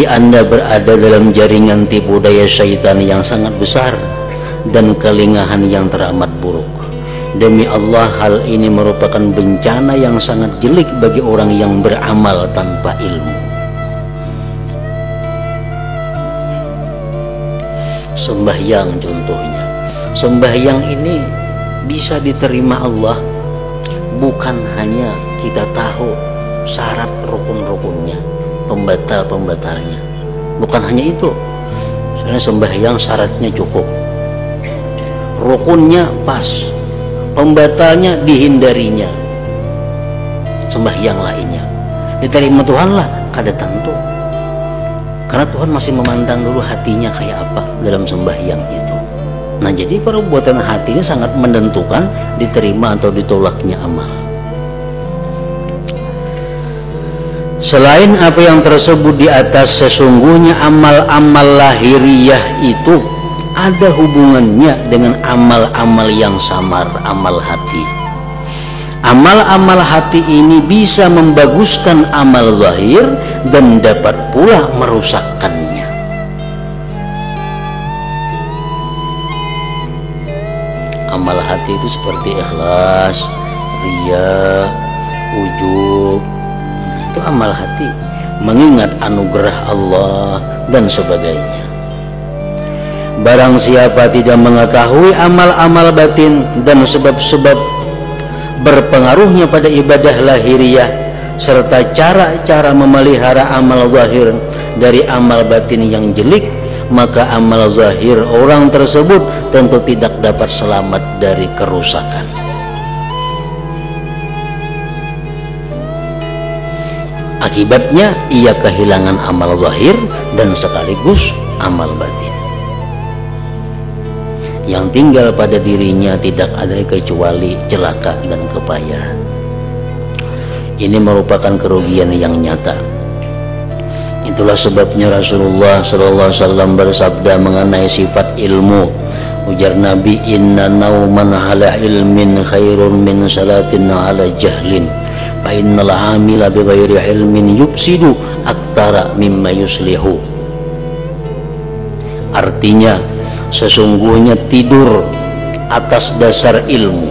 Jadi Anda berada dalam jaringan tipu daya syaitan yang sangat besar dan kelingahan yang teramat buruk. Demi Allah, hal ini merupakan bencana yang sangat jelek bagi orang yang beramal tanpa ilmu. Sembahyang contohnya. Sembahyang ini bisa diterima Allah bukan hanya kita tahu syarat rukun-rukunnya, pembatal-pembatalnya. Bukan hanya itu. Soalnya sembahyang syaratnya cukup, rukunnya pas, pembatalnya dihindarinya. Sembahyang lainnya diterima Tuhan lah kada tentu, karena Tuhan masih memandang dulu hatinya kayak apa dalam sembahyang itu. Nah, jadi perbuatan hati ini sangat menentukan diterima atau ditolaknya amal. Selain apa yang tersebut di atas, sesungguhnya amal-amal lahiriah itu ada hubungannya dengan amal-amal yang samar, amal hati. Amal-amal hati ini bisa membaguskan amal zahir dan dapat pula merusakkannya. Amal hati itu seperti ikhlas, riya, ujub, itu amal hati, mengingat anugerah Allah dan sebagainya. Barang siapa tidak mengetahui amal-amal batin dan sebab-sebab berpengaruhnya pada ibadah lahiriah serta cara-cara memelihara amal zahir dari amal batin yang jelek, maka amal zahir orang tersebut tentu tidak dapat selamat dari kerusakan. Akibatnya ia kehilangan amal zahir dan sekaligus amal batin. Yang tinggal pada dirinya tidak ada kecuali celaka dan kepayahan. Ini merupakan kerugian yang nyata. Itulah sebabnya Rasulullah SAW bersabda mengenai sifat ilmu. Ujar Nabi, inna nauman ala ilmin khairun min salatin ala jahlin, fa innal amila bi ghairi ilmin yufsidu aktsara mimma yuslihu. Artinya, sesungguhnya tidur atas dasar ilmu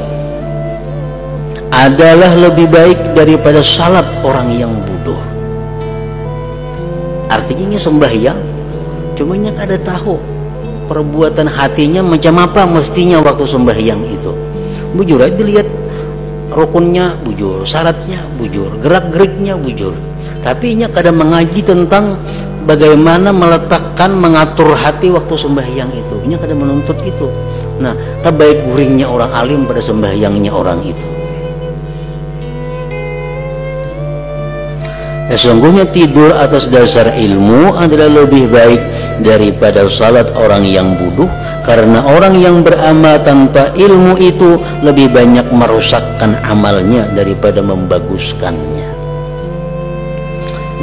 adalah lebih baik daripada salat orang yang bodoh. Artinya sembahyang cuma yang ada tahu perbuatan hatinya macam apa mestinya waktu sembahyang itu. Bujur aja dilihat rukunnya bujur, syaratnya bujur, gerak-geriknya bujur. Tapi nya kadang mengaji tentang bagaimana meletakkan, mengatur hati waktu sembahyang itu. Nya kadang menuntut itu. Nah, terbaik guringnya orang alim pada sembahyangnya orang itu. Sesungguhnya tidur atas dasar ilmu adalah lebih baik daripada salat orang yang bodoh, karena orang yang beramal tanpa ilmu itu lebih banyak merusakkan amalnya daripada membaguskannya.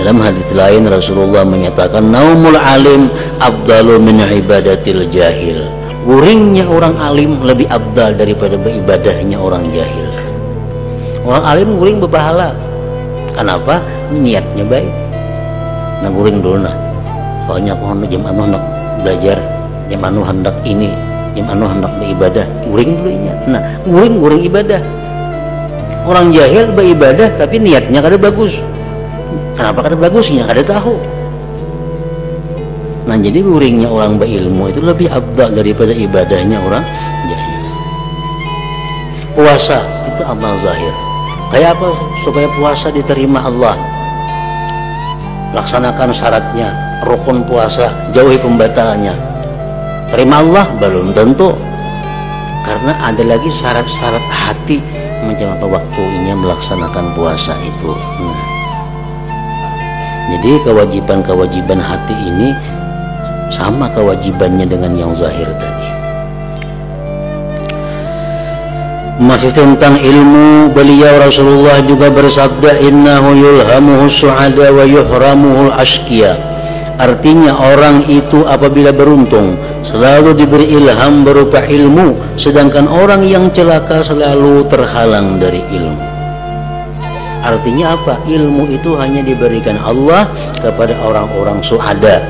Dalam hadis lain Rasulullah menyatakan, naumul alim afdalu min ibadatil jahil. Guringnya orang alim lebih abdal daripada beribadahnya orang jahil. Orang alim guring berpahala. Kenapa? Niatnya baik. Nah, guring dulu nah. Soalnya aku jam anu hendak belajar, jam anu hendak ini, jam anu hendak beribadah. Guring dulu nya. Nah, guring ibadah. Orang jahil beribadah tapi niatnya kada bagus. Kenapa kada bagusnya? Kada tahu. Nah, jadi guringnya orang berilmu itu lebih abdal daripada ibadahnya orang jahil. Puasa itu amal zahir. Kayak apa supaya puasa diterima Allah? Laksanakan syaratnya, rukun puasa, jauhi pembatalnya. Terima Allah belum tentu, karena ada lagi syarat-syarat hati macam apa waktunya melaksanakan puasa itu. Nah, jadi kewajiban-kewajiban hati ini sama kewajibannya dengan yang zahir tadi. Masih tentang ilmu, beliau Rasulullah juga bersabda, innahu yulhamuhu su'ada wa yuhramuhu al-ashqiya. Artinya orang itu apabila beruntung selalu diberi ilham berupa ilmu, sedangkan orang yang celaka selalu terhalang dari ilmu. Artinya apa? Ilmu itu hanya diberikan Allah kepada orang-orang suada.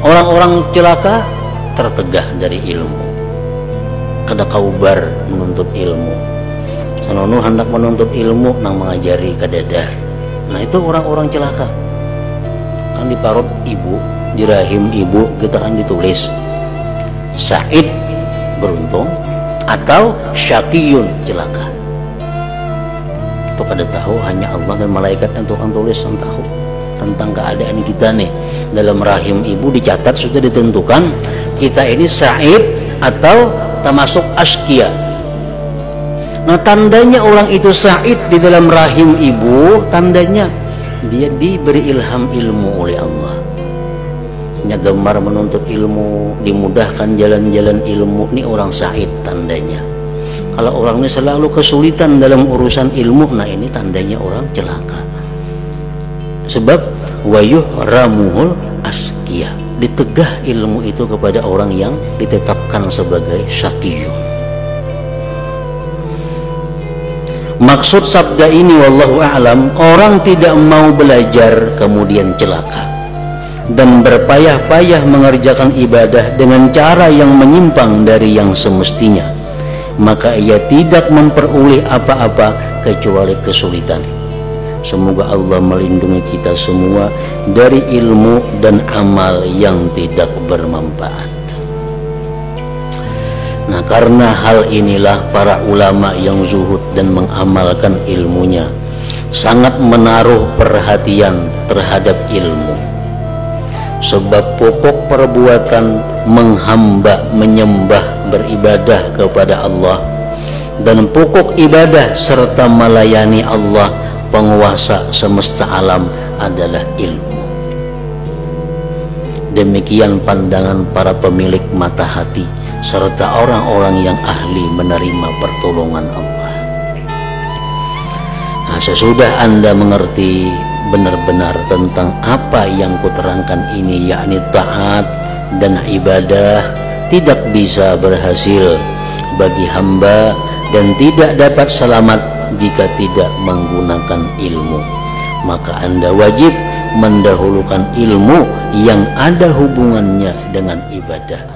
Orang-orang celaka tertegah dari ilmu. Kada kaubar menuntut ilmu. Sanono hendak menuntut ilmu nang mengajari kadada. Nah itu orang-orang celaka. Kan di parut ibu, di rahim ibu kita kan ditulis Sa'id beruntung atau syaqiyun celaka. Itu kada tahu, hanya Allah dan malaikat yang tukang tulis yang tahu tentang keadaan kita nih. Dalam rahim ibu dicatat sudah ditentukan kita ini Sa'id atau termasuk askia. Nah tandanya orang itu Sa'id di dalam rahim ibu, tandanya dia diberi ilham ilmu oleh Allah. Nya gemar menuntut ilmu, dimudahkan jalan-jalan ilmu, ini orang Sa'id tandanya. Kalau orang ini selalu kesulitan dalam urusan ilmu, nah ini tandanya orang celaka. Sebab wayuh ramuhul askia, ditegah ilmu itu kepada orang yang ditetapkan sebagai syaqiyun. Maksud sabda ini wallahu a'lam, orang tidak mau belajar kemudian celaka dan berpayah-payah mengerjakan ibadah dengan cara yang menyimpang dari yang semestinya, maka ia tidak memperoleh apa-apa kecuali kesulitan. Semoga Allah melindungi kita semua dari ilmu dan amal yang tidak bermanfaat. Nah karena hal inilah para ulama yang zuhud dan mengamalkan ilmunya sangat menaruh perhatian terhadap ilmu. Sebab pokok perbuatan menghamba, menyembah, beribadah kepada Allah, dan pokok ibadah serta melayani Allah penguasa semesta alam adalah ilmu. Demikian pandangan para pemilik mata hati serta orang-orang yang ahli menerima pertolongan Allah. Nah, sesudah Anda mengerti benar-benar tentang apa yang kuterangkan ini, yakni taat dan ibadah tidak bisa berhasil bagi hamba dan tidak dapat selamat jika tidak menggunakan ilmu, maka Anda wajib mendahulukan ilmu yang ada hubungannya dengan ibadah.